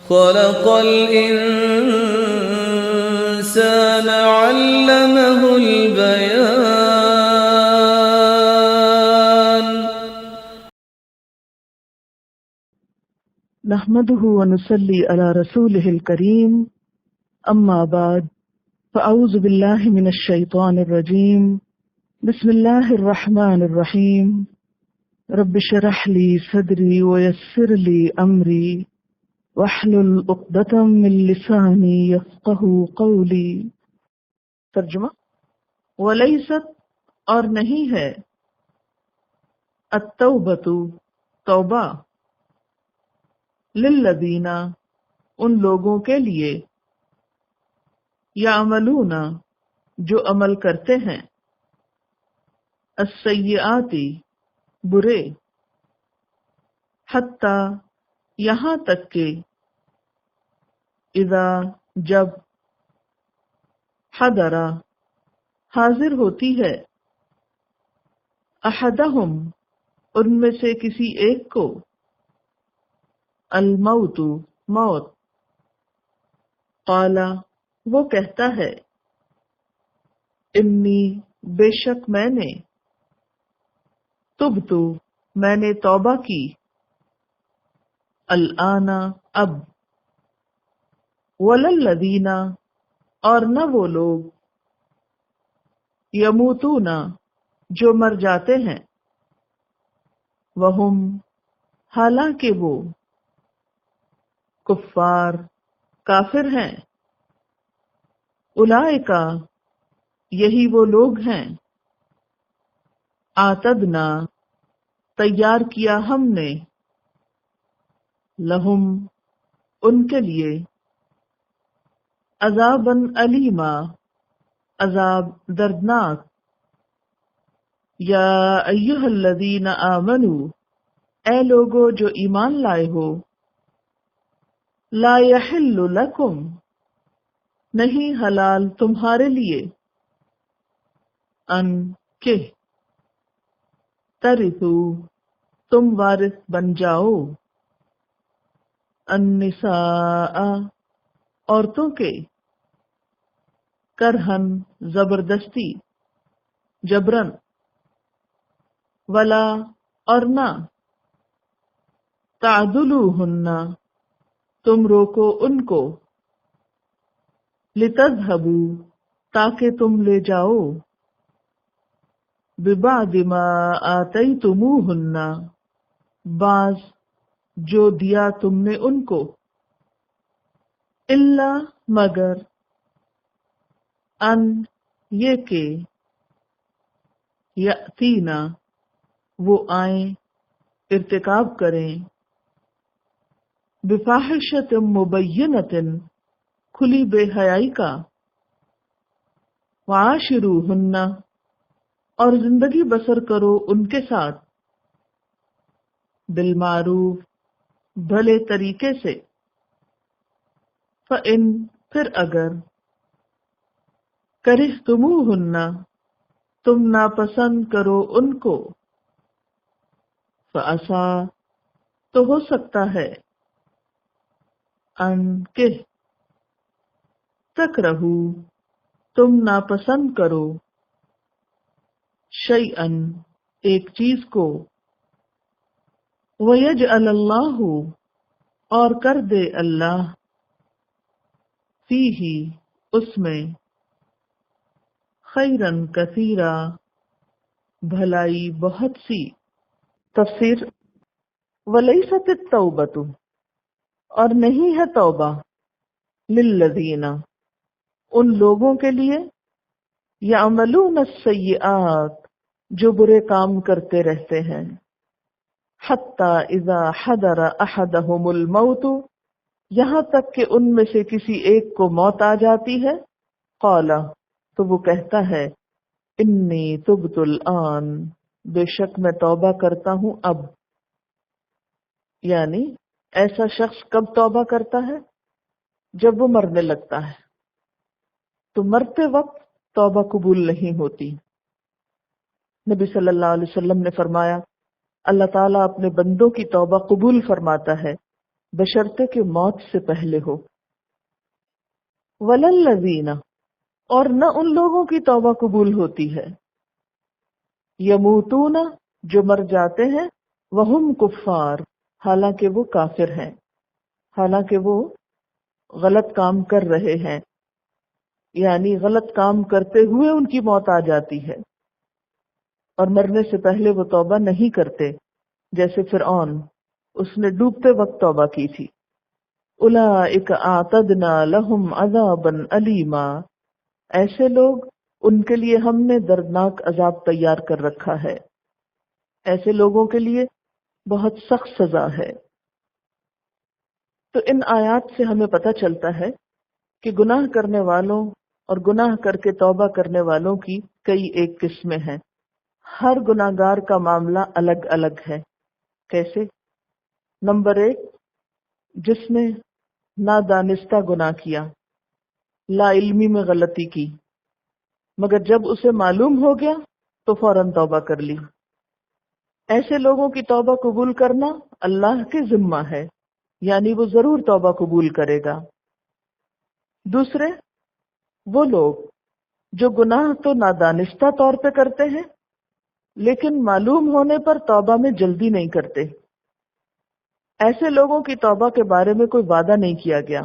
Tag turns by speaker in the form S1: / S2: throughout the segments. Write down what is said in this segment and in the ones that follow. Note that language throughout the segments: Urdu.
S1: خلق الإنسان علمه البيان.
S2: نحمده ونصلي على رسوله الكريم، أما بعد، فأعوذ بالله من الشيطان الرجيم. بسم الله الرحمن الرحيم. رب اشرح لي صدري ويسر لي أمري واحلل عقدة من لساني يفقهوا قولي. ترجمہ: ولیست اور نہیں ہے، التوبۃ توبہ، للذین ان لوگوں کے لیے، یعملون جو عمل کرتے ہیں، السیئات برے، حتی یہاں تک کہ، اذا جب، حضر حاضر ہوتی ہے، احدہم ان میں سے کسی ایک کو، الموت موت، قال وہ کہتا ہے، انی بے شک میں نے، تبت میں نے توبہ کی، الآن اب، وللذین اور نہ وہ لوگ، یموتون جو مر جاتے ہیں، وہم حالانکہ وہ، کفار کافر ہیں، اولئک یہی وہ لوگ ہیں، اعتدنا تیار کیا ہم نے، لہم ان کے لیے، عذابا علیما عذاب دردناک، یا ایہا الذین آمنوا اے لوگو جو ایمان لائے ہو، لا یحل لکم نہیں حلال تمہارے لیے، ان کہ ترثوا تم وارث بن جاؤ، النساء عورتوں کے، کرہن زبردستی، جبرن، ولا اور نہ، تعدلوہن تم روکو ان کو، لتذہبوا تاکہ تم لے جاؤ، ببعض ما آتیتموہن بعض جو دیا تم نے ان کو، الا مگر، ان یہ کہ، یأتینا وہ آئیں ارتکاب کریں، بفاحشۃ مبینۃ کھلی بے حیائی کا، وعاشروہن اور زندگی بسر کرو ان کے ساتھ، بالمعروف بھلے طریقے سے، فإن پھر اگر، کرہتموہن تم ناپسند کرو ان کو، فعسیٰ تو ہو سکتا ہے، ان کہ تکرہو تم ناپسند کرو، شیئن ایک چیز کو، وَيَجْعَلَ اللَّهُ اور کر دے اللہ، فیہ اس میں، خیرن کثیرا بھلائی بہت سی۔ تفسیر: ولیست التوبۃ اور نہیں ہے توبہ، للذین ان لوگوں کے لیے، یعملون السیئات جو برے کام کرتے رہتے ہیں، حتی اذا حضر احدہم الموت یہاں تک کہ ان میں سے کسی ایک کو موت آ جاتی ہے، قال تو وہ کہتا ہے، انی تبت الآن بے شک میں توبہ کرتا ہوں اب۔ یعنی ایسا شخص کب توبہ کرتا ہے؟ جب وہ مرنے لگتا ہے، تو مرتے وقت توبہ قبول نہیں ہوتی۔ نبی صلی اللہ علیہ وسلم نے فرمایا، اللہ تعالیٰ اپنے بندوں کی توبہ قبول فرماتا ہے بشرطے کہ موت سے پہلے ہو. وللذین، اور نہ ان لوگوں کی توبہ قبول ہوتی ہے، یموتون، جو مر جاتے ہیں، وہم کفار، حالانکہ وہ کافر ہیں، حالانکہ وہ غلط کام کر رہے ہیں، یعنی غلط کام کرتے ہوئے ان کی موت آ جاتی ہے اور مرنے سے پہلے وہ توبہ نہیں کرتے، جیسے فرعون، اس نے ڈوبتے وقت توبہ کی تھی. اولئک اعتدنا لہم عذابا علیما، ایسے لوگ، ان کے لیے ہم نے دردناک عذاب تیار کر رکھا ہے، ایسے لوگوں کے لیے بہت سخت سزا ہے. تو ان آیات سے ہمیں پتہ چلتا ہے کہ گناہ کرنے والوں اور گناہ کر کے توبہ کرنے والوں کی کئی ایک قسمیں ہیں. ہر گناہ گار کا معاملہ الگ الگ ہے. کیسے؟ نمبر 1، جس نے نادانستہ گناہ کیا، لا علمی میں غلطی کی، مگر جب اسے معلوم ہو گیا تو فوراً توبہ کر لی. ایسے لوگوں کی توبہ قبول کرنا اللہ کے ذمہ ہے، یعنی وہ ضرور توبہ قبول کرے گا. دوسرے، وہ لوگ جو گناہ تو نادانستہ طور پہ کرتے ہیں لیکن معلوم ہونے پر توبہ میں جلدی نہیں کرتے. ایسے لوگوں کی توبہ کے بارے میں کوئی وعدہ نہیں کیا گیا،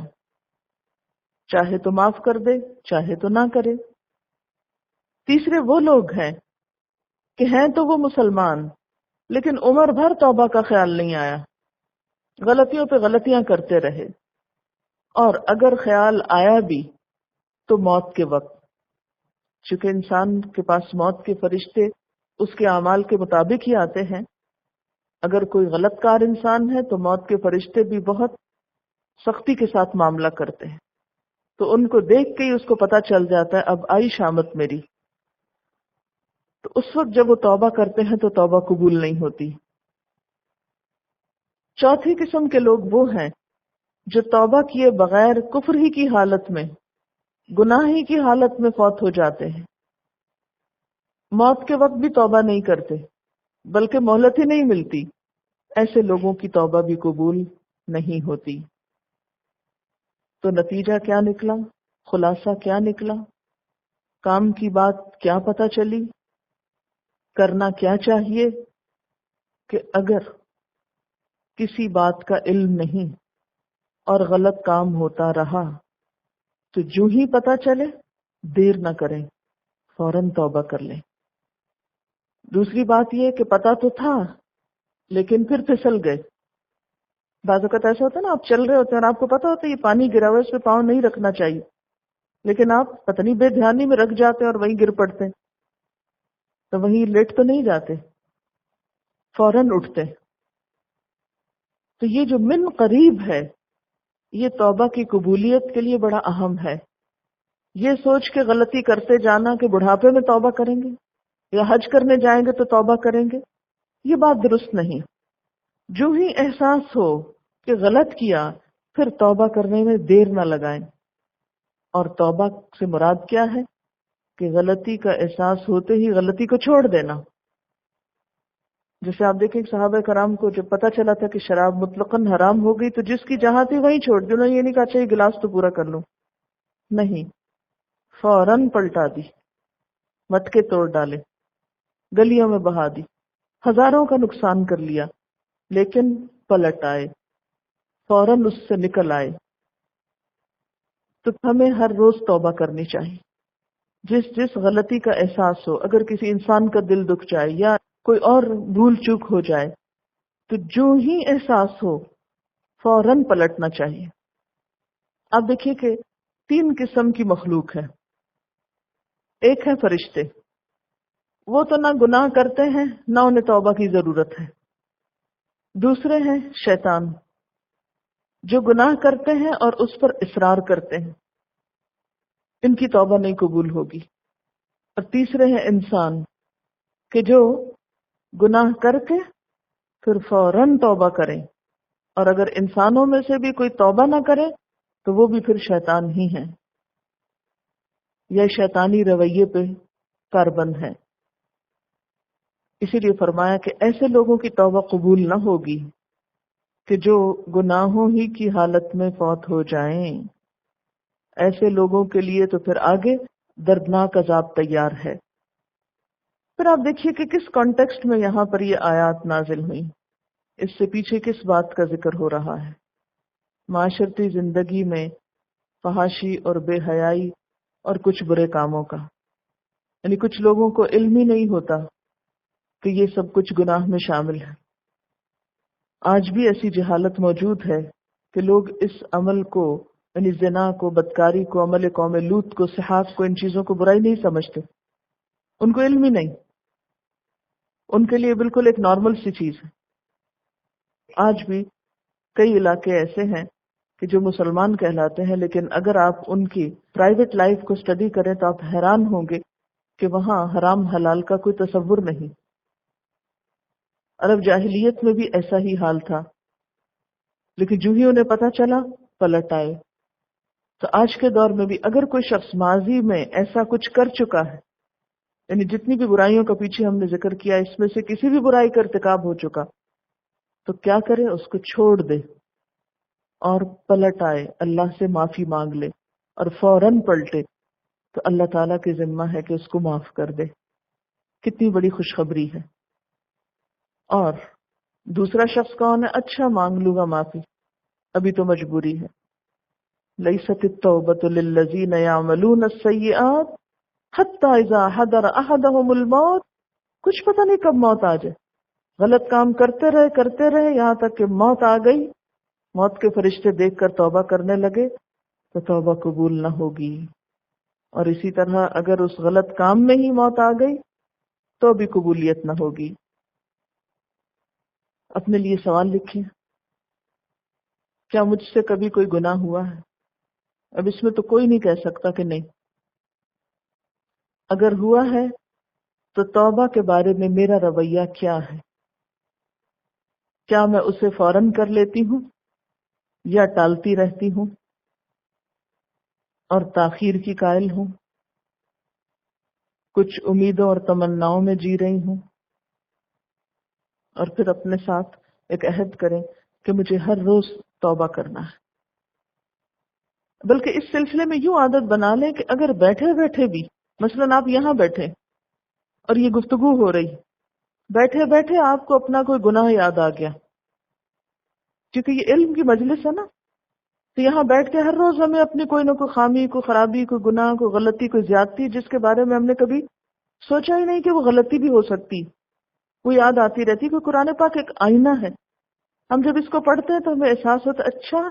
S2: چاہے تو معاف کر دے، چاہے تو نہ کرے. تیسرے، وہ لوگ ہیں کہ ہیں تو وہ مسلمان لیکن عمر بھر توبہ کا خیال نہیں آیا، غلطیوں پہ غلطیاں کرتے رہے، اور اگر خیال آیا بھی تو موت کے وقت، چونکہ انسان کے پاس موت کے فرشتے اس کے اعمال کے مطابق ہی آتے ہیں. اگر کوئی غلط کار انسان ہے تو موت کے فرشتے بھی بہت سختی کے ساتھ معاملہ کرتے ہیں، تو ان کو دیکھ کے ہی اس کو پتہ چل جاتا ہے اب آئی شامت میری. تو اس وقت جب وہ توبہ کرتے ہیں تو توبہ قبول نہیں ہوتی. چوتھی قسم کے لوگ وہ ہیں جو توبہ کیے بغیر کفر ہی کی حالت میں، گناہ ہی کی حالت میں فوت ہو جاتے ہیں، موت کے وقت بھی توبہ نہیں کرتے بلکہ مہلت ہی نہیں ملتی. ایسے لوگوں کی توبہ بھی قبول نہیں ہوتی. تو نتیجہ کیا نکلا؟ خلاصہ کیا نکلا؟ کام کی بات کیا پتہ چلی؟ کرنا کیا چاہیے کہ اگر کسی بات کا علم نہیں اور غلط کام ہوتا رہا تو جو ہی پتہ چلے دیر نہ کریں، فوراً توبہ کر لیں. دوسری بات یہ کہ پتہ تو تھا لیکن پھر پھسل گئے. بعض اوقات ایسا ہوتا ہے نا، آپ چل رہے ہوتے ہیں اور آپ کو پتہ ہوتا ہے یہ پانی گرا ہوا ہے، اس پہ پاؤں نہیں رکھنا چاہیے، لیکن آپ پتہ نہیں بے دھیانی میں رکھ جاتے ہیں اور وہیں گر پڑتے ہیں. تو وہیں لیٹ تو نہیں جاتے، فوراً اٹھتے. تو یہ جو من قریب ہے یہ توبہ کی قبولیت کے لیے بڑا اہم ہے. یہ سوچ کے غلطی کرتے جانا کہ بڑھاپے میں توبہ کریں گے یا حج کرنے جائیں گے تو توبہ کریں گے، یہ بات درست نہیں. جو ہی احساس ہو کہ غلط کیا پھر توبہ کرنے میں دیر نہ لگائیں. اور توبہ سے مراد کیا ہے کہ غلطی کا احساس ہوتے ہی غلطی کو چھوڑ دینا. جیسے آپ دیکھیں صحابہ کرام کو جب پتہ چلا تھا کہ شراب مطلقاً حرام ہو گئی تو جس کی جہاں تھی وہیں چھوڑ دی. انہوں نے یہ نہیں کہا اچھا یہ گلاس تو پورا کر لوں، نہیں، فوراً پلٹا دی، مٹکے توڑ ڈالے، گلیوں میں بہا دی، ہزاروں کا نقصان کر لیا، لیکن پلٹ آئے، فوراً اس سے نکل آئے. تو ہمیں ہر روز توبہ کرنی چاہیے. جس غلطی کا احساس ہو، اگر کسی انسان کا دل دکھ جائے یا کوئی اور بھول چوک ہو جائے تو جو ہی احساس ہو فوراً پلٹنا چاہیے. آپ دیکھیے کہ 3 قسم کی مخلوق ہے. ایک ہے فرشتے، وہ تو نہ گناہ کرتے ہیں نہ انہیں توبہ کی ضرورت ہے. دوسرے ہیں شیطان، جو گناہ کرتے ہیں اور اس پر اصرار کرتے ہیں، ان کی توبہ نہیں قبول ہوگی. اور تیسرے ہیں انسان کہ جو گناہ کر کے پھر فوراً توبہ کریں، اور اگر انسانوں میں سے بھی کوئی توبہ نہ کرے تو وہ بھی پھر شیطان ہی ہیں، یا شیطانی رویے پہ کاربند ہیں. اسی لیے فرمایا کہ ایسے لوگوں کی توبہ قبول نہ ہوگی کہ جو گناہوں ہی کی حالت میں فوت ہو جائیں، ایسے لوگوں کے لیے تو پھر آگے دردناک عذاب تیار ہے۔ پھر آپ دیکھیے کہ کس کانٹیکسٹ میں یہاں پر یہ آیات نازل ہوئی، اس سے پیچھے کس بات کا ذکر ہو رہا ہے۔ معاشرتی زندگی میں فحاشی اور بے حیائی اور کچھ برے کاموں کا، یعنی کچھ لوگوں کو علم ہی نہیں ہوتا کہ یہ سب کچھ گناہ میں شامل ہے۔ آج بھی ایسی جہالت موجود ہے کہ لوگ اس عمل کو، یعنی زنا کو، بدکاری کو، عمل قوم لوط کو، سحاق کو، ان چیزوں کو برائی نہیں سمجھتے، ان کو علم ہی نہیں، ان کے لیے بالکل ایک نارمل سی چیز ہے۔ آج بھی کئی علاقے ایسے ہیں کہ جو مسلمان کہلاتے ہیں، لیکن اگر آپ ان کی پرائیویٹ لائف کو اسٹڈی کریں تو آپ حیران ہوں گے کہ وہاں حرام حلال کا کوئی تصور نہیں۔ عرب جاہلیت میں بھی ایسا ہی حال تھا، لیکن جو ہی انہیں پتہ چلا پلٹ آئے۔ تو آج کے دور میں بھی اگر کوئی شخص ماضی میں ایسا کچھ کر چکا ہے، یعنی جتنی بھی برائیوں کا پیچھے ہم نے ذکر کیا، اس میں سے کسی بھی برائی کا ارتکاب ہو چکا، تو کیا کرے؟ اس کو چھوڑ دے اور پلٹ آئے، اللہ سے معافی مانگ لے اور فوراً پلٹے، تو اللہ تعالیٰ کی ذمہ ہے کہ اس کو معاف کر دے۔ کتنی بڑی خوشخبری ہے۔ اور دوسرا شخص کون ہے؟ اچھا مانگ لوں گا معافی، ابھی تو مجبوری ہے۔ لیست التوبۃ للذین یعملون السیئات حتی اذا حضر احدهم الموت، کچھ پتہ نہیں کب موت آ جائے، غلط کام کرتے رہے یہاں تک کہ موت آ گئی، موت کے فرشتے دیکھ کر توبہ کرنے لگے تو توبہ قبول نہ ہوگی۔ اور اسی طرح اگر اس غلط کام میں ہی موت آ گئی تو بھی قبولیت نہ ہوگی۔ اپنے لیے سوال لکھیں، کیا مجھ سے کبھی کوئی گناہ ہوا ہے؟ اب اس میں تو کوئی نہیں کہہ سکتا کہ نہیں۔ اگر ہوا ہے تو توبہ کے بارے میں میرا رویہ کیا ہے؟ کیا میں اسے فوراً کر لیتی ہوں یا ٹالتی رہتی ہوں اور تاخیر کی قائل ہوں، کچھ امیدوں اور تمناؤں میں جی رہی ہوں، اور پھر اپنے ساتھ ایک عہد کریں کہ مجھے ہر روز توبہ کرنا ہے۔ بلکہ اس سلسلے میں یوں عادت بنا لیں کہ اگر بیٹھے بیٹھے بھی، مثلاً آپ یہاں بیٹھے اور یہ گفتگو ہو رہی، بیٹھے بیٹھے آپ کو اپنا کوئی گناہ یاد آ گیا، کیونکہ یہ علم کی مجلس ہے نا، تو یہاں بیٹھ کے ہر روز ہمیں اپنی کوئی نہ کوئی خامی، کوئی خرابی، کوئی گناہ، کوئی غلطی، کوئی زیادتی جس کے بارے میں ہم نے کبھی سوچا ہی نہیں کہ وہ غلطی بھی ہو سکتی، وہ یاد آتی رہتی۔ کہ قرآن پاک ایک آئینہ ہے، ہم جب اس کو پڑھتے ہیں تو ہمیں احساس ہوتا ہے اچھا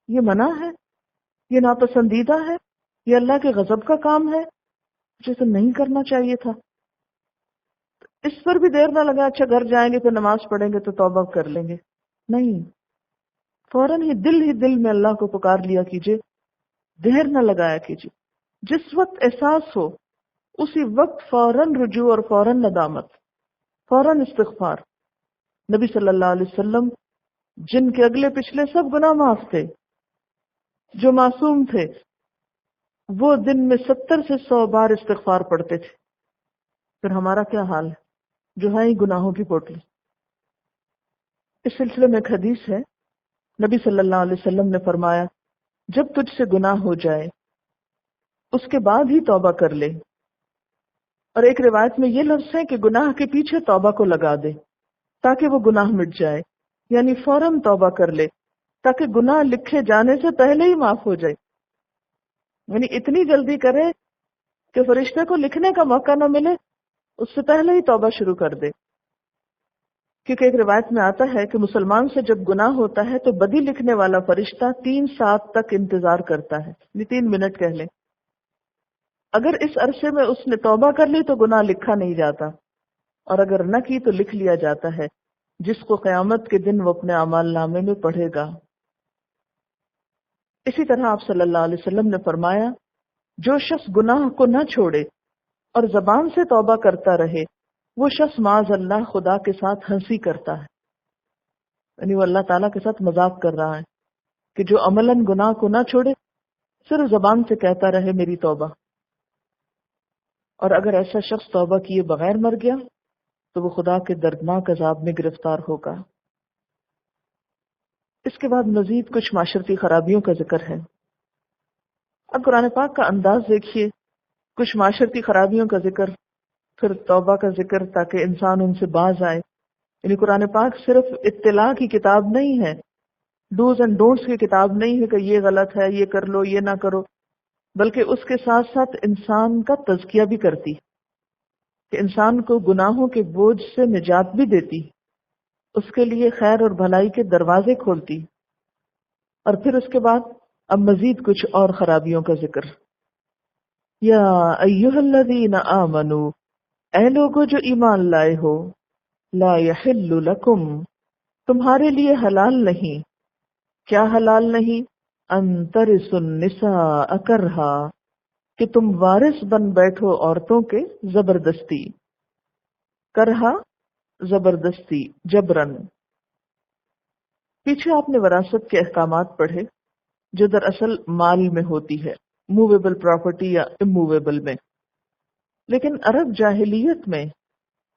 S2: یہ منع ہے، یہ ناپسندیدہ ہے، یہ اللہ کے غضب کا کام ہے، مجھے تو نہیں کرنا چاہیے تھا۔ اس پر بھی دیر نہ لگا، اچھا گھر جائیں گے پھر نماز پڑھیں گے تو توبہ کر لیں گے، نہیں، فوراً ہی دل میں اللہ کو پکار لیا کیجئے، دیر نہ لگایا کیجئے۔ جس وقت احساس ہو اسی وقت فوراً رجوع اور فوراً ندامت، فوراً استغفار۔ نبی صلی اللہ علیہ وسلم جن کے اگلے پچھلے سب گناہ معاف تھے، جو معصوم تھے، وہ دن میں 70 سے 100 بار استغفار پڑھتے تھے۔ پھر ہمارا کیا حال ہے جو ہے ہی گناہوں کی پوٹلی۔ اس سلسلے میں ایک حدیث ہے، نبی صلی اللہ علیہ وسلم نے فرمایا جب تجھ سے گناہ ہو جائے اس کے بعد ہی توبہ کر لے، اور ایک روایت میں یہ لفظ ہے کہ گناہ کے پیچھے توبہ کو لگا دے تاکہ وہ گناہ مٹ جائے، یعنی فوراً توبہ کر لے تاکہ گناہ لکھے جانے سے پہلے ہی معاف ہو جائے، یعنی اتنی جلدی کرے کہ فرشتے کو لکھنے کا موقع نہ ملے، اس سے پہلے ہی توبہ شروع کر دے۔ کیونکہ ایک روایت میں آتا ہے کہ مسلمان سے جب گناہ ہوتا ہے تو بدی لکھنے والا فرشتہ 3 ساعت تک انتظار کرتا ہے، یعنی 3 منٹ کہہ لیں۔ اگر اس عرصے میں اس نے توبہ کر لی تو گناہ لکھا نہیں جاتا، اور اگر نہ کی تو لکھ لیا جاتا ہے، جس کو قیامت کے دن وہ اپنے اعمال نامے میں پڑھے گا۔ اسی طرح آپ صلی اللہ علیہ وسلم نے فرمایا جو شخص گناہ کو نہ چھوڑے اور زبان سے توبہ کرتا رہے، وہ شخص معاذ اللہ خدا کے ساتھ ہنسی کرتا ہے، یعنی وہ اللہ تعالیٰ کے ساتھ مذاق کر رہا ہے کہ جو عملاً گناہ کو نہ چھوڑے، صرف زبان سے کہتا رہے میری توبہ۔ اور اگر ایسا شخص توبہ کیے بغیر مر گیا تو وہ خدا کے دردناک عذاب میں گرفتار ہوگا۔ اس کے بعد مزید کچھ معاشرتی خرابیوں کا ذکر ہے. اب قرآن پاک کا انداز دیکھیے، کچھ معاشرتی خرابیوں کا ذکر، پھر توبہ کا ذکر تاکہ انسان ان سے باز آئے. یعنی قرآن پاک صرف اطلاع کی کتاب نہیں ہے، ڈوز اینڈ ڈونٹس کی کتاب نہیں ہے کہ یہ غلط ہے، یہ کر لو، یہ نہ کرو، بلکہ اس کے ساتھ ساتھ انسان کا تزکیہ بھی کرتی کہ انسان کو گناہوں کے بوجھ سے نجات بھی دیتی، اس کے لیے خیر اور بھلائی کے دروازے کھولتی. اور پھر اس کے بعد اب مزید کچھ اور خرابیوں کا ذکر. یا ایھا الذین آمنوا، اے لوگو جو ایمان لائے ہو، لا یحل لکم، تمہارے لیے حلال نہیں. کیا حلال نہیں؟ ان ترثوا النساء کرہا، کہ تم وارث بن بیٹھو عورتوں کے زبردستی. کرہا زبردستی، جبرن. پیچھے آپ نے وراثت کے احکامات پڑھے جو دراصل مال میں ہوتی ہے، موویبل پراپرٹی یا اموویبل میں. لیکن عرب جاہلیت میں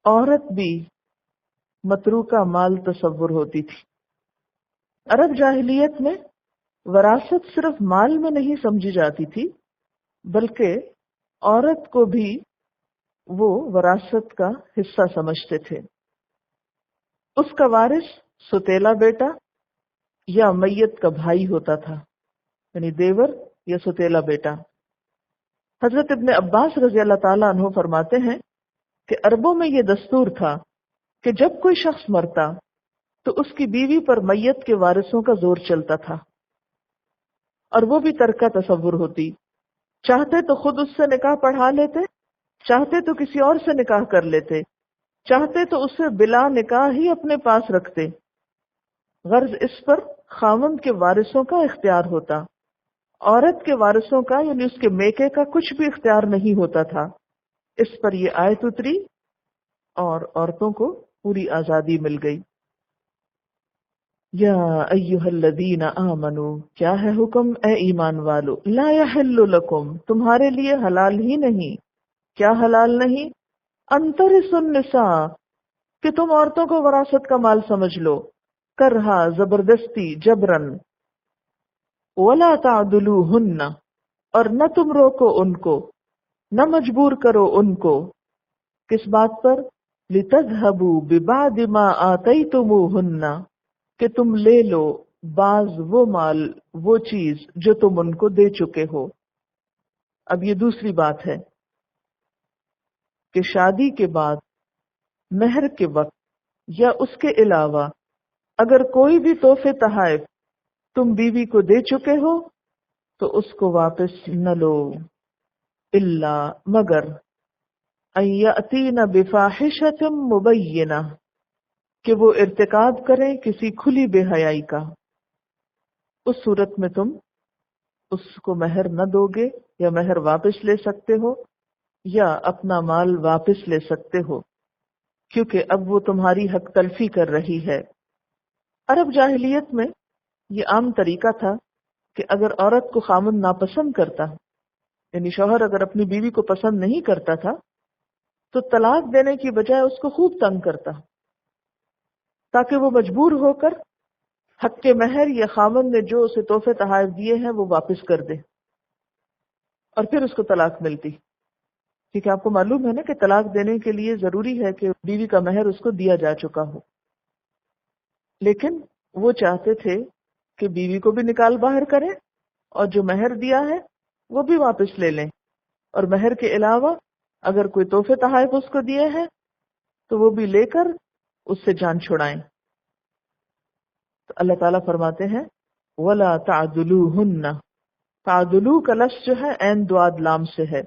S2: عورت بھی متروکہ مال تصور ہوتی تھی. عرب جاہلیت میں وراثت صرف مال میں نہیں سمجھی جاتی تھی، بلکہ عورت کو بھی وہ وراثت کا حصہ سمجھتے تھے. اس کا وارث ستیلا بیٹا یا میت کا بھائی ہوتا تھا، یعنی دیور یا ستیلا بیٹا. حضرت ابن عباس رضی اللہ تعالیٰ عنہ فرماتے ہیں کہ عربوں میں یہ دستور تھا کہ جب کوئی شخص مرتا تو اس کی بیوی پر میت کے وارثوں کا زور چلتا تھا، اور وہ بھی ترکہ تصور ہوتی. چاہتے تو خود اس سے نکاح پڑھا لیتے، چاہتے تو کسی اور سے نکاح کر لیتے، چاہتے تو اسے بلا نکاح ہی اپنے پاس رکھتے. غرض اس پر خاوند کے وارثوں کا اختیار ہوتا، عورت کے وارثوں کا یعنی اس کے میکے کا کچھ بھی اختیار نہیں ہوتا تھا. اس پر یہ آیت اتری اور عورتوں کو پوری آزادی مل گئی. یا ایھا الذین آمنوا، کیا ہے حکم اے ایمان والو، لا یحل لکم، تمہارے لیے حلال ہی نہیں. کیا حلال نہیں؟ ان ترثوا النساء، کہ تم عورتوں کو وراثت کا مال سمجھ لو. کرہا زبردستی، جبرن. ولا تعدلوہن، اور نہ تم روکو ان کو، نہ مجبور کرو ان کو. کس بات پر؟ لتذہبوا ببعض ما آتیتموہن، کہ تم لے لو بعض وہ مال، وہ چیز جو تم ان کو دے چکے ہو. اب یہ دوسری بات ہے کہ شادی کے بعد مہر کے وقت یا اس کے علاوہ اگر کوئی بھی تحفے تحائف تم بیوی کو دے چکے ہو تو اس کو واپس نہ لو، الا مگر ان یأتین بفاحشۃ مبینہ، کہ وہ ارتکاب کریں کسی کھلی بے حیائی کا. اس صورت میں تم اس کو مہر نہ دو گے، یا مہر واپس لے سکتے ہو، یا اپنا مال واپس لے سکتے ہو، کیونکہ اب وہ تمہاری حق تلفی کر رہی ہے. عرب جاہلیت میں یہ عام طریقہ تھا کہ اگر عورت کو خامن ناپسند کرتا، یعنی شوہر اگر اپنی بیوی کو پسند نہیں کرتا تھا، تو طلاق دینے کی بجائے اس کو خوب تنگ کرتا تاکہ وہ مجبور ہو کر حق کے مہر یا خامن نے جو اسے تحفے تحائف دیے ہیں وہ واپس کر دے، اور پھر اس کو طلاق ملتی. کیونکہ آپ کو معلوم ہے نا کہ طلاق دینے کے لیے ضروری ہے کہ بیوی کا مہر اس کو دیا جا چکا ہو. لیکن وہ چاہتے تھے کہ بیوی کو بھی نکال باہر کریں اور جو مہر دیا ہے وہ بھی واپس لے لیں، اور مہر کے علاوہ اگر کوئی تحفے تحائف اس کو دیے ہیں تو وہ بھی لے کر اس سے جان چھڑائیں. تو اللہ تعالیٰ فرماتے ہیں وَلَا تَعْدُلُوهُنَّ، تعدلو کا لفظ جو ہے عین دعاد لام سے ہے.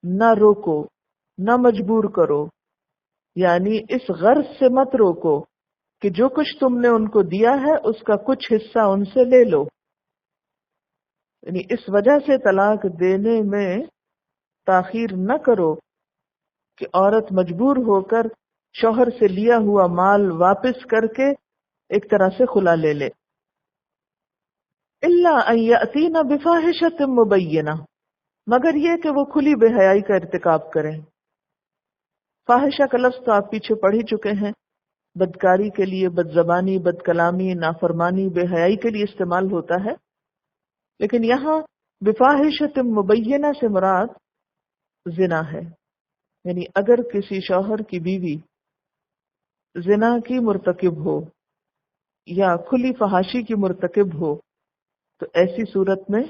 S2: نہ روکو، نہ مجبور کرو، یعنی اس غرض سے مت روکو کہ جو کچھ تم نے ان کو دیا ہے اس کا کچھ حصہ ان سے لے لو. یعنی اس وجہ سے طلاق دینے میں تاخیر نہ کرو کہ عورت مجبور ہو کر شوہر سے لیا ہوا مال واپس کر کے ایک طرح سے خلا لے لے. الا ان یاتین بفاحشۃ مبینہ، مگر یہ کہ وہ کھلی بے حیائی کا ارتکاب کریں. فاحشہ کا لفظ تو آپ پیچھے پڑھ ہی چکے ہیں بدکاری کے لیے، بد زبانی، بد کلامی، نافرمانی، بے حیائی کے لیے استعمال ہوتا ہے، لیکن یہاں بفاحشۃ مبینہ سے مراد زنا ہے. یعنی اگر کسی شوہر کی بیوی زنا کی مرتکب ہو یا کھلی فحاشی کی مرتکب ہو تو ایسی صورت میں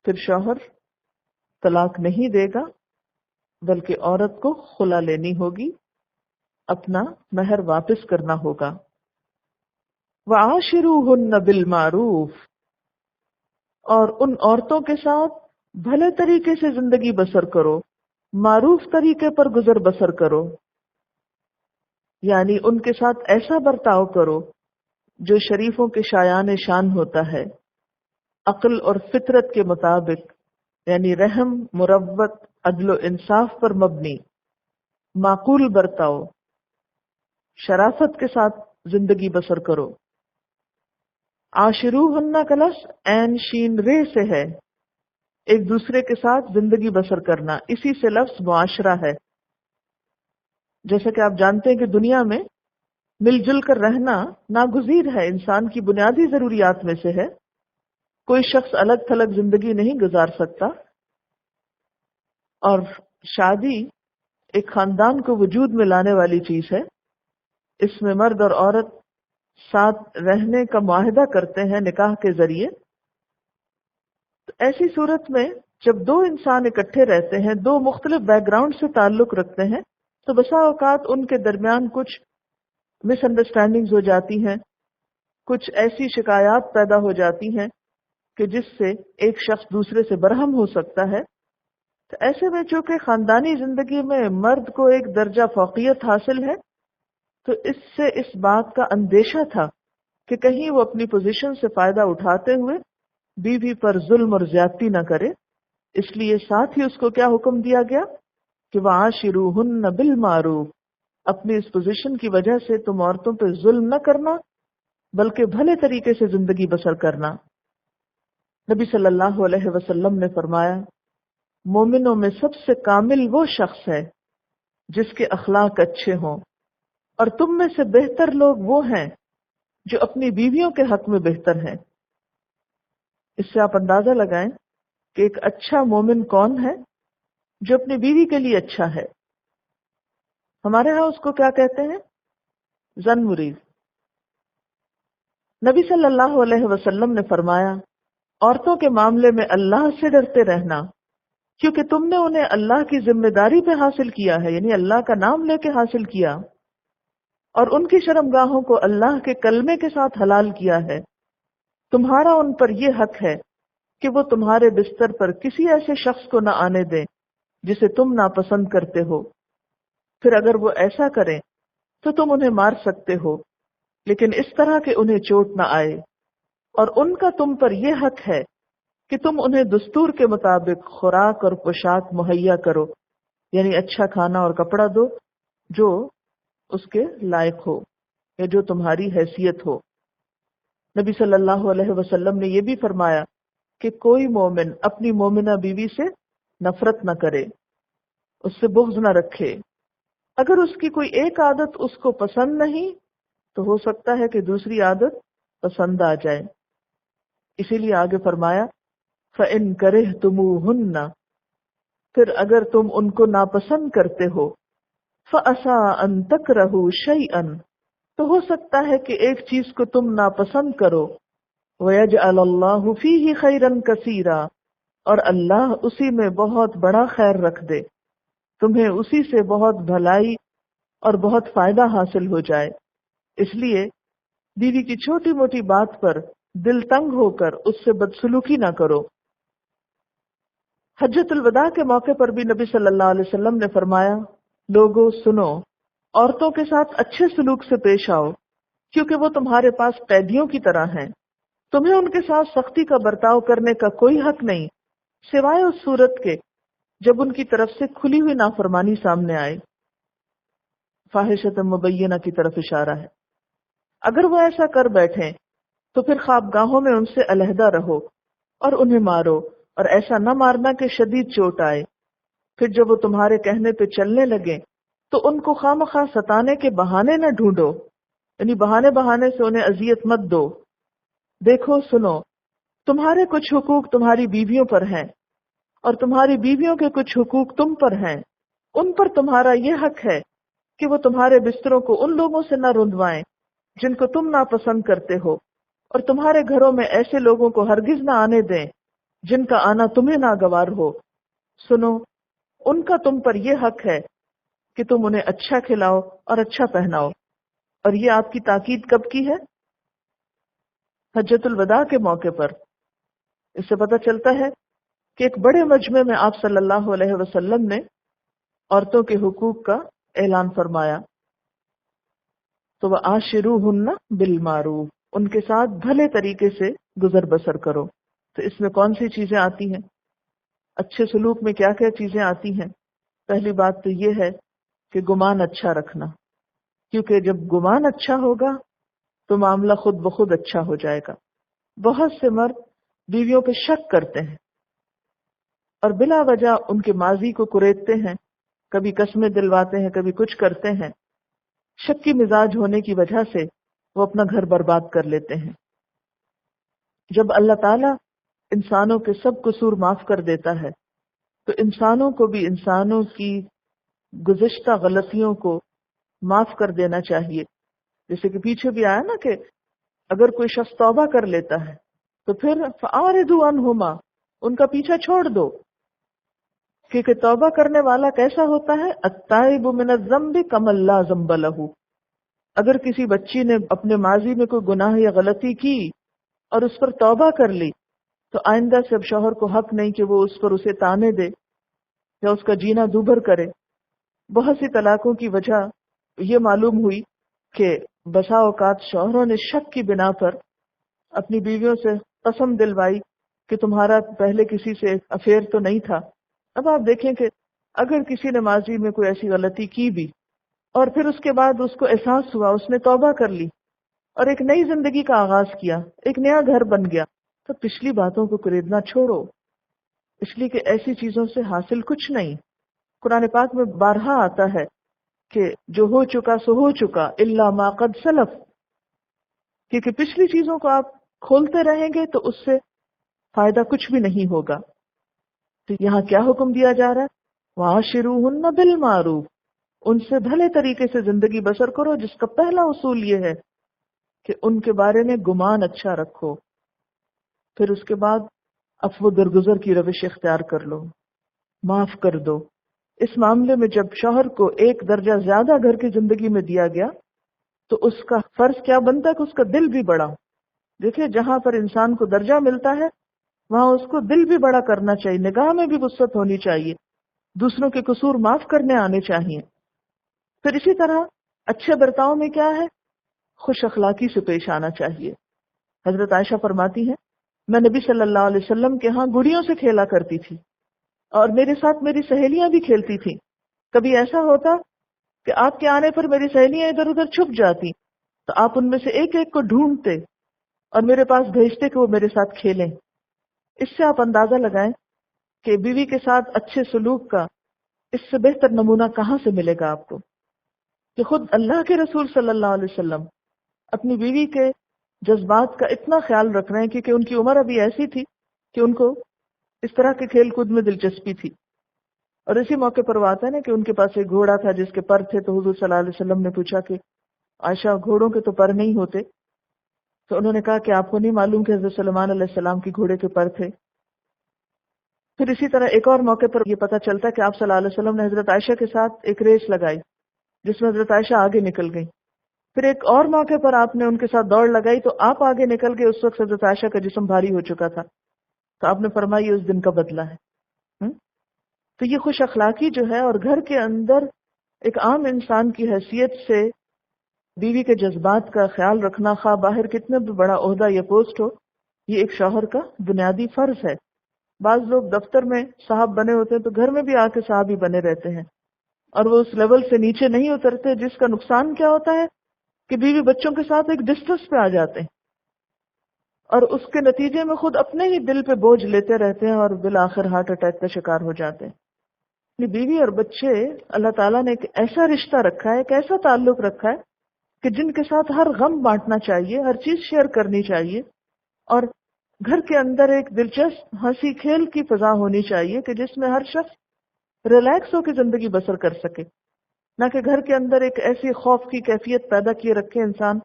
S2: پھر شوہر طلاق نہیں دے گا، بلکہ عورت کو خلا لینی ہوگی، اپنا مہر واپس کرنا ہوگا. وَعَاشِرُوهُنَّ بِالْمَعْرُوفِ، اور ان عورتوں کے ساتھ بھلے طریقے سے زندگی بسر کرو، معروف طریقے پر گزر بسر کرو. یعنی ان کے ساتھ ایسا برتاؤ کرو جو شریفوں کے شایان شان ہوتا ہے، عقل اور فطرت کے مطابق، یعنی رحم، مروت، عدل و انصاف پر مبنی، معقول برتاؤ، شرافت کے ساتھ زندگی بسر کرو. عاشروہن کا لفظ عین شین رے سے ہے، ایک دوسرے کے ساتھ زندگی بسر کرنا، اسی سے لفظ معاشرہ ہے. جیسا کہ آپ جانتے ہیں کہ دنیا میں مل جل کر رہنا ناگزیر ہے، انسان کی بنیادی ضروریات میں سے ہے. کوئی شخص الگ تھلگ زندگی نہیں گزار سکتا، اور شادی ایک خاندان کو وجود میں لانے والی چیز ہے. اس میں مرد اور عورت ساتھ رہنے کا معاہدہ کرتے ہیں نکاح کے ذریعے. تو ایسی صورت میں جب دو انسان اکٹھے رہتے ہیں، دو مختلف بیک گراؤنڈ سے تعلق رکھتے ہیں، تو بسا اوقات ان کے درمیان کچھ مس انڈرسٹینڈنگز ہو جاتی ہیں، کچھ ایسی شکایات پیدا ہو جاتی ہیں کہ جس سے ایک شخص دوسرے سے برہم ہو سکتا ہے. تو ایسے میں چونکہ خاندانی زندگی میں مرد کو ایک درجہ فوقیت حاصل ہے، تو اس سے اس بات کا اندیشہ تھا کہ کہیں وہ اپنی پوزیشن سے فائدہ اٹھاتے ہوئے بیوی پر ظلم اور زیادتی نہ کرے. اس لیے ساتھ ہی اس کو کیا حکم دیا گیا کہ وَعَاشِرُوهُنَّ بِالْمَعْرُوفِ، اپنی اس پوزیشن کی وجہ سے تم عورتوں پہ ظلم نہ کرنا، بلکہ بھلے طریقے سے زندگی بسر کرنا. نبی صلی اللہ علیہ وسلم نے فرمایا، مومنوں میں سب سے کامل وہ شخص ہے جس کے اخلاق اچھے ہوں، اور تم میں سے بہتر لوگ وہ ہیں جو اپنی بیویوں کے حق میں بہتر ہیں. اس سے آپ اندازہ لگائیں کہ ایک اچھا مومن کون ہے؟ جو اپنی بیوی کے لیے اچھا ہے. ہمارے ہاں اس کو کیا کہتے ہیں؟ زن مریض. نبی صلی اللہ علیہ وسلم نے فرمایا، عورتوں کے معاملے میں اللہ سے ڈرتے رہنا، کیونکہ تم نے انہیں اللہ کی ذمہ داری پہ حاصل کیا ہے، یعنی اللہ کا نام لے کے حاصل کیا، اور ان کی شرمگاہوں کو اللہ کے کلمے کے ساتھ حلال کیا ہے. تمہارا ان پر یہ حق ہے کہ وہ تمہارے بستر پر کسی ایسے شخص کو نہ آنے دیں جسے تم ناپسند کرتے ہو. پھر اگر وہ ایسا کریں تو تم انہیں مار سکتے ہو، لیکن اس طرح کہ انہیں چوٹ نہ آئے. اور ان کا تم پر یہ حق ہے کہ تم انہیں دستور کے مطابق خوراک اور پوشاک مہیا کرو، یعنی اچھا کھانا اور کپڑا دو جو اس کے لائق ہو یا جو تمہاری حیثیت ہو. نبی صلی اللہ علیہ وسلم نے یہ بھی فرمایا کہ کوئی مومن اپنی مومنہ بیوی سے نفرت نہ کرے، اس سے بغض نہ رکھے. اگر اس کی کوئی ایک عادت اس کو پسند نہیں تو ہو سکتا ہے کہ دوسری عادت پسند آ جائے. اسی لیے آگے فرمایا فَإِن كَرِهْتُمُوهُنَّ، پھر اگر تم ان کو ناپسند کرتے ہو، فَأَسَىٰ أَن تَكْرَهُوا شَيْئًا، تو ہو سکتا ہے کہ ایک چیز کو تم ناپسند کرو، وَيَجْعَلَ اللَّهُ فِيهِ خَيْرًا كَثِيرًا، اور اللہ اسی میں بہت بڑا خیر رکھ دے، تمہیں اسی سے بہت بھلائی اور بہت فائدہ حاصل ہو جائے. اس لیے بیوی کی چھوٹی موٹی بات پر دل تنگ ہو کر اس سے بدسلوکی نہ کرو. حجۃ الوداع کے موقع پر بھی نبی صلی اللہ علیہ وسلم نے فرمایا، لوگوں سنو، عورتوں کے ساتھ اچھے سلوک سے پیش آؤ، کیونکہ وہ تمہارے پاس قیدیوں کی طرح ہیں. تمہیں ان کے ساتھ سختی کا برتاؤ کرنے کا کوئی حق نہیں، سوائے اس صورت کے جب ان کی طرف سے کھلی ہوئی نافرمانی سامنے آئے. فاحشۃ مبینہ کی طرف اشارہ ہے. اگر وہ ایسا کر بیٹھیں تو پھر خوابگاہوں میں ان سے علیحدہ رہو اور انہیں مارو، اور ایسا نہ مارنا کہ شدید چوٹ آئے. پھر جب وہ تمہارے کہنے پہ چلنے لگے تو ان کو خواہ مخواہ ستانے کے بہانے نہ ڈھونڈو، یعنی بہانے بہانے سے انہیں اذیت مت دو. دیکھو سنو، تمہارے کچھ حقوق تمہاری بیویوں پر ہیں اور تمہاری بیویوں کے کچھ حقوق تم پر ہیں. ان پر تمہارا یہ حق ہے کہ وہ تمہارے بستروں کو ان لوگوں سے نہ رندوائیں جن کو تم ناپسند کرتے ہو، اور تمہارے گھروں میں ایسے لوگوں کو ہرگز نہ آنے دیں جن کا آنا تمہیں ناگوار ہو. سنو، ان کا تم پر یہ حق ہے کہ تم انہیں اچھا کھلاؤ اور اچھا پہناؤ. اور یہ آپ کی تاکید کب کی ہے؟ حجۃ الوداع کے موقع پر. اس سے پتہ چلتا ہے کہ ایک بڑے مجمع میں آپ صلی اللہ علیہ وسلم نے عورتوں کے حقوق کا اعلان فرمایا. تو وَعَاشِرُوهُنَّ بِالْمَعْرُوفِ، ان کے ساتھ بھلے طریقے سے گزر بسر کرو. تو اس میں کون سی چیزیں آتی ہیں؟ اچھے سلوک میں کیا کیا چیزیں آتی ہیں؟ پہلی بات تو یہ ہے کہ گمان اچھا رکھنا، کیونکہ جب گمان اچھا ہوگا تو معاملہ خود بخود اچھا ہو جائے گا. بہت سے مرد بیویوں پہ شک کرتے ہیں اور بلا وجہ ان کے ماضی کو کریدتے ہیں، کبھی قسمیں دلواتے ہیں، کبھی کچھ کرتے ہیں. شکی مزاج ہونے کی وجہ سے وہ اپنا گھر برباد کر لیتے ہیں. جب اللہ تعالیٰ انسانوں کے سب قصور معاف کر دیتا ہے تو انسانوں کو بھی انسانوں کی گزشتہ غلطیوں کو معاف کر دینا چاہیے. جیسے کہ پیچھے بھی آیا نا کہ اگر کوئی شخص توبہ کر لیتا ہے تو پھر فَأَعْرِضُوا عَنْهُمَا، ان کا پیچھا چھوڑ دو. کیونکہ توبہ کرنے والا کیسا ہوتا ہے؟ التائب من الذنب کمن لا ذنب لہ. اگر کسی بچی نے اپنے ماضی میں کوئی گناہ یا غلطی کی اور اس پر توبہ کر لی تو آئندہ سے اب شوہر کو حق نہیں کہ وہ اس پر اسے تانے دے یا اس کا جینا دوبھر کرے. بہت سی طلاقوں کی وجہ یہ معلوم ہوئی کہ بسا اوقات شوہروں نے شک کی بنا پر اپنی بیویوں سے قسم دلوائی کہ تمہارا پہلے کسی سے افیئر تو نہیں تھا. اب آپ دیکھیں کہ اگر کسی نے ماضی میں کوئی ایسی غلطی کی بھی اور پھر اس کے بعد اس کو احساس ہوا، اس نے توبہ کر لی اور ایک نئی زندگی کا آغاز کیا، ایک نیا گھر بن گیا، تو پچھلی باتوں کو کریدنا چھوڑو، اس لیے کہ ایسی چیزوں سے حاصل کچھ نہیں. قرآن پاک میں بارہا آتا ہے کہ جو ہو چکا سو ہو چکا الا ما قد سلف، کیونکہ پچھلی چیزوں کو آپ کھولتے رہیں گے تو اس سے فائدہ کچھ بھی نہیں ہوگا. تو یہاں کیا حکم دیا جا رہا ہے؟ وَعَاشِرُوهُنَّ بِالْمَعْرُوفِ، ان سے بھلے طریقے سے زندگی بسر کرو، جس کا پہلا اصول یہ ہے کہ ان کے بارے میں گمان اچھا رکھو. پھر اس کے بعد عفو درگزر کی روش اختیار کر لو، معاف کر دو. اس معاملے میں جب شوہر کو ایک درجہ زیادہ گھر کی زندگی میں دیا گیا تو اس کا فرض کیا بنتا ہے کہ اس کا دل بھی بڑا. دیکھیں جہاں پر انسان کو درجہ ملتا ہے وہاں اس کو دل بھی بڑا کرنا چاہیے، نگاہ میں بھی وسعت ہونی چاہیے، دوسروں کے قصور معاف کرنے آنے چاہیے. پھر اسی طرح اچھے برتاؤ میں کیا ہے؟ خوش اخلاقی سے پیش آنا چاہیے. حضرت عائشہ فرماتی ہیں میں نبی صلی اللہ علیہ وسلم کے ہاں گڑیوں سے کھیلا کرتی تھی اور میرے ساتھ میری سہیلیاں بھی کھیلتی تھیں. کبھی ایسا ہوتا کہ آپ کے آنے پر میری سہیلیاں ادھر ادھر چھپ جاتی تو آپ ان میں سے ایک ایک کو ڈھونڈتے اور میرے پاس بھیجتے کہ وہ میرے ساتھ کھیلیں. اس سے آپ اندازہ لگائیں کہ بیوی کے ساتھ اچھے سلوک کا اس سے بہتر نمونہ کہاں سے ملے گا آپ کو، کہ خود اللہ کے رسول صلی اللہ علیہ وسلم اپنی بیوی کے جذبات کا اتنا خیال رکھ رہے ہیں کیونکہ ان کی عمر ابھی ایسی تھی کہ ان کو اس طرح کے کھیل کود میں دلچسپی تھی. اور اسی موقع پر وہ آتا ہے نا کہ ان کے پاس ایک گھوڑا تھا جس کے پر تھے، تو حضور صلی اللہ علیہ وسلم نے پوچھا کہ عائشہ گھوڑوں کے تو پر نہیں ہوتے؟ تو انہوں نے کہا کہ آپ کو نہیں معلوم کہ حضرت سلیمان علیہ السلام کی گھوڑے کے پر تھے. پھر اسی طرح ایک اور موقع پر یہ پتہ چلتا ہے کہ آپ صلی اللہ علیہ وسلم نے حضرت عائشہ کے ساتھ ایک ریس لگائی جس میں حضرت عائشہ آگے نکل گئی. پھر ایک اور موقع پر آپ نے ان کے ساتھ دوڑ لگائی تو آپ آگے نکل گئے، اس وقت حضرت عائشہ کا جسم بھاری ہو چکا تھا. تو آپ نے فرمایا یہ اس دن کا بدلہ ہے. تو یہ خوش اخلاقی جو ہے اور گھر کے اندر ایک عام انسان کی حیثیت سے بیوی کے جذبات کا خیال رکھنا، خواہ باہر کتنا بھی بڑا عہدہ یا پوسٹ ہو، یہ ایک شوہر کا بنیادی فرض ہے. بعض لوگ دفتر میں صاحب بنے ہوتے ہیں تو گھر میں بھی آ کے صاحب ہی بنے رہتے ہیں اور وہ اس لیول سے نیچے نہیں اترتے، جس کا نقصان کیا ہوتا ہے کہ بیوی بچوں کے ساتھ ایک ڈسٹنس پہ آ جاتے ہیں اور اس کے نتیجے میں خود اپنے ہی دل پہ بوجھ لیتے رہتے ہیں اور بالآخر ہارٹ اٹیک کا شکار ہو جاتے ہیں. بیوی اور بچے اللہ تعالیٰ نے ایک ایسا رشتہ رکھا ہے، ایک ایسا تعلق رکھا ہے کہ جن کے ساتھ ہر غم بانٹنا چاہیے، ہر چیز شیئر کرنی چاہیے، اور گھر کے اندر ایک دلچسپ ہنسی کھیل کی فضا ہونی چاہیے کہ جس میں ہر شخص ریلیکس ہو کے زندگی بسر کر سکے، نہ کہ گھر کے اندر ایک ایسی خوف کی کیفیت پیدا کیے رکھے انسان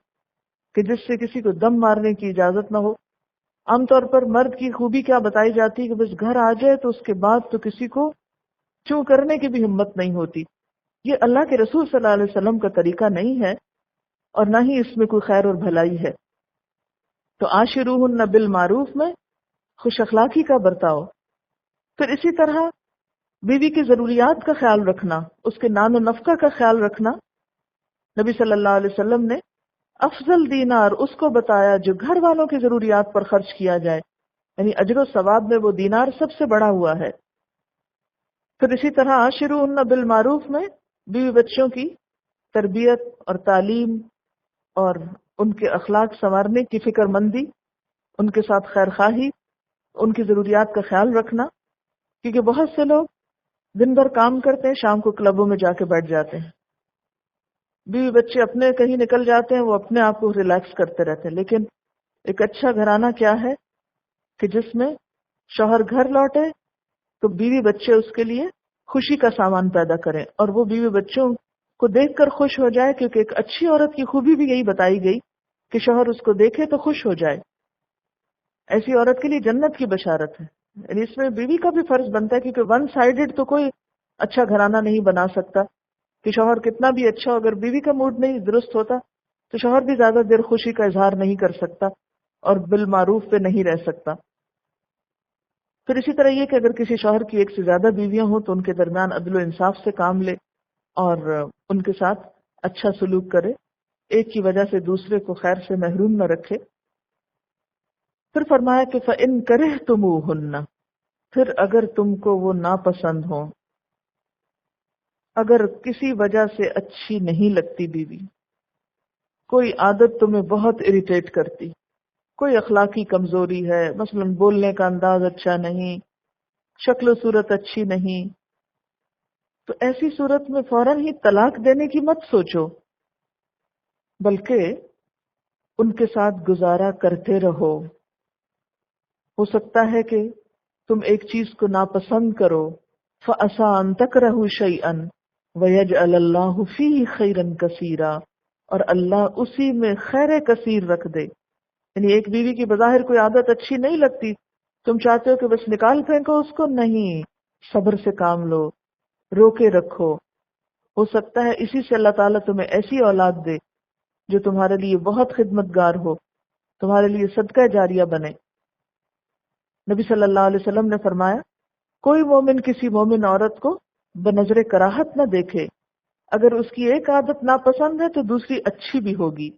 S2: کہ جس سے کسی کو دم مارنے کی اجازت نہ ہو۔ عام طور پر مرد کی خوبی کیا بتائی جاتی ہے کہ بس گھر آ جائے تو اس کے بعد تو کسی کو چوں کرنے کی بھی ہمت نہیں ہوتی۔ یہ اللہ کے رسول صلی اللہ علیہ وسلم کا طریقہ نہیں ہے، اور نہ ہی اس میں کوئی خیر اور بھلائی ہے۔ تو عاشروہن بالمعروف میں خوش اخلاقی کا برتاؤ۔ پھر اسی طرح بیوی کی ضروریات کا خیال رکھنا، اس کے نان و نفقہ کا خیال رکھنا۔ نبی صلی اللہ علیہ وسلم نے افضل دینار اس کو بتایا جو گھر والوں کی ضروریات پر خرچ کیا جائے، یعنی اجر و ثواب میں وہ دینار سب سے بڑا ہوا ہے۔ پھر اسی طرح عاشروہن بالمعروف میں بیوی بچوں کی تربیت اور تعلیم اور ان کے اخلاق سنوارنے کی فکر مندی، ان کے ساتھ خیر خواہی، ان کی ضروریات کا خیال رکھنا، کیونکہ بہت سے لوگ دن بھر کام کرتے ہیں، شام کو کلبوں میں جا کے بیٹھ جاتے ہیں، بیوی بچے اپنے کہیں نکل جاتے ہیں، وہ اپنے آپ کو ریلیکس کرتے رہتے ہیں۔ لیکن ایک اچھا گھرانہ کیا ہے کہ جس میں شوہر گھر لوٹے تو بیوی بچے اس کے لیے خوشی کا سامان پیدا کریں، اور وہ بیوی بچوں کو دیکھ کر خوش ہو جائے، کیونکہ ایک اچھی عورت کی خوبی بھی یہی بتائی گئی کہ شوہر اس کو دیکھے تو خوش ہو جائے۔ ایسی عورت کے لیے جنت کی بشارت ہے۔ یعنی اس میں بیوی کا بھی فرض بنتا ہے، کیونکہ ون سائیڈڈ تو کوئی اچھا گھرانہ نہیں بنا سکتا کہ شوہر کتنا بھی اچھا ہو، اگر بیوی کا موڈ نہیں درست ہوتا تو شوہر بھی زیادہ دیر خوشی کا اظہار نہیں کر سکتا اور بالمعروف پہ نہیں رہ سکتا۔ پھر اسی طرح یہ کہ اگر کسی شوہر کی ایک سے زیادہ بیویاں ہوں تو ان کے درمیان عدل و انصاف سے کام لے اور ان کے ساتھ اچھا سلوک کرے، ایک کی وجہ سے دوسرے کو خیر سے محروم نہ رکھے۔ پھر فرمایا کہ فَإِن كَرِهْتُمُوهُنَّ، پھر اگر تم کو وہ ناپسند ہو، اگر کسی وجہ سے اچھی نہیں لگتی بیوی، کوئی عادت تمہیں بہت اریٹیٹ کرتی، کوئی اخلاقی کمزوری ہے، مثلا بولنے کا انداز اچھا نہیں، شکل و صورت اچھی نہیں، تو ایسی صورت میں فوراً ہی طلاق دینے کی مت سوچو، بلکہ ان کے ساتھ گزارا کرتے رہو۔ ہو سکتا ہے کہ تم ایک چیز کو ناپسند کرو، فَأَسَىٰ أَن تَكْرَهُ شَيْئًا وَيَجْعَلَ اللَّهُ فِيهِ خَيْرًا كَثِيرًا، اور اللہ اسی میں خیر کثیر رکھ دے۔ یعنی ایک بیوی کی بظاہر کوئی عادت اچھی نہیں لگتی، تم چاہتے ہو کہ بس نکال پھینکو اس کو، نہیں، صبر سے کام لو، روکے رکھو۔ ہو سکتا ہے اسی سے اللہ تعالیٰ تمہیں ایسی اولاد دے جو تمہارے لیے بہت خدمتگار ہو، تمہارے لیے صدقہ جاریہ بنے۔ نبی صلی اللہ علیہ وسلم نے فرمایا، کوئی مومن کسی مومن عورت کو بنظر کراہت نہ دیکھے، اگر اس کی ایک عادت ناپسند ہے تو دوسری اچھی بھی ہوگی۔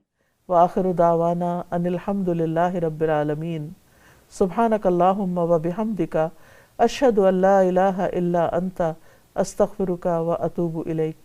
S2: وآخر دعوانا ان الحمد للہ رب العالمین، سبحانک اللہم وبحمدک، اشہد ان لا الہ الا انت، استغفرک واتوب الیک۔